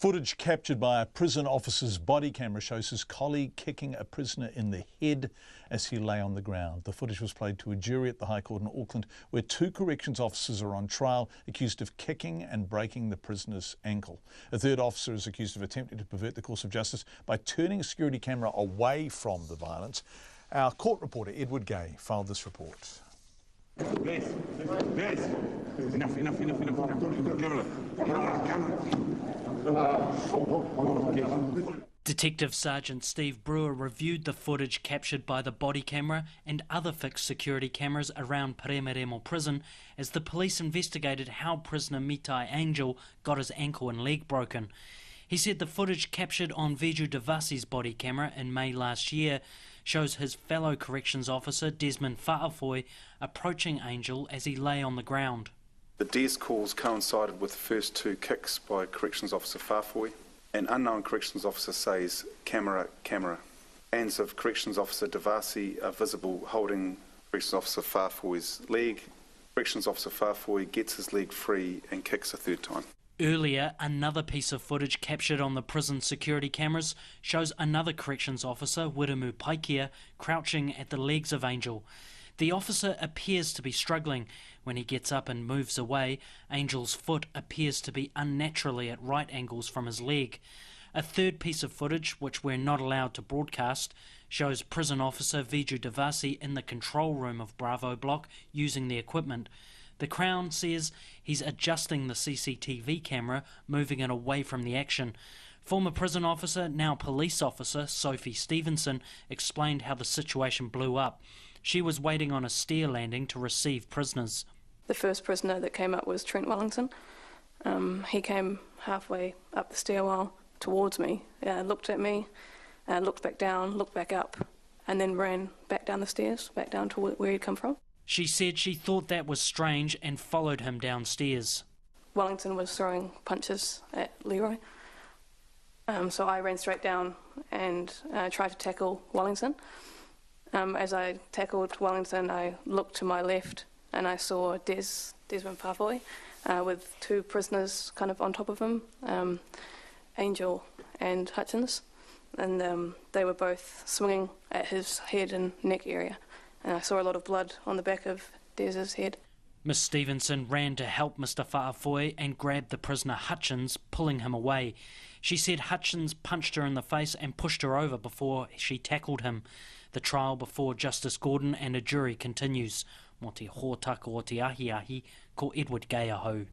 Footage captured by a prison officer's body camera shows his colleague kicking a prisoner in the head as he lay on the ground. The footage was played to a jury at the High Court in Auckland, where two corrections officers are on trial, accused of kicking and breaking the prisoner's ankle. A third officer is accused of attempting to pervert the course of justice by turning a security camera away from the violence. Our court reporter, Edward Gay, filed this report. Enough. Detective Sergeant Steve Brewer reviewed the footage captured by the body camera and other fixed security cameras around Palermo Prison as the police investigated how prisoner Mitai Angel got his ankle and leg broken. He said the footage captured on Viju Devasi's body camera in May last year shows his fellow corrections officer Desmond Fa'afoi approaching Angel as he lay on the ground. The Des calls coincided with the first two kicks by Corrections Officer Fa'afoi. An unknown Corrections Officer says, "Camera, camera." Hands of Corrections Officer Devasi are visible holding Corrections Officer Fa'afoi's leg. Corrections Officer Fa'afoi gets his leg free and kicks a third time. Earlier, another piece of footage captured on the prison security cameras shows another corrections officer, Wiremu Paikia, crouching at the legs of Angel. The officer appears to be struggling. When he gets up and moves away, Angel's foot appears to be unnaturally at right angles from his leg. A third piece of footage, which we're not allowed to broadcast, shows prison officer Viju Devasi in the control room of Bravo Block using the equipment. The Crown says he's adjusting the CCTV camera, moving it away from the action. Former prison officer, now police officer, Sophie Stevenson, explained how the situation blew up. She was waiting on a stair landing to receive prisoners. The first prisoner that came up was Trent Wellington. He came halfway up the stairwell towards me, looked at me, looked back down, looked back up, and then ran back down the stairs, back down to where he'd come from. She said she thought that was strange and followed him downstairs. Wellington was throwing punches at Leroy. So I ran straight down and tried to tackle Wellington. As I tackled Wellington, I looked to my left and I saw Desmond Fa'afoi with two prisoners kind of on top of him, Angel and Hutchins, and they were both swinging at his head and neck area. And I saw a lot of blood on the back of Des's head. Miss Stevenson ran to help Mr Fa'afoi and grabbed the prisoner Hutchins, pulling him away. She said Hutchins punched her in the face and pushed her over before she tackled him. The trial before Justice Gordon and a jury continues. Mo te hōtaka o te ahi, ko Edward Gay ahau.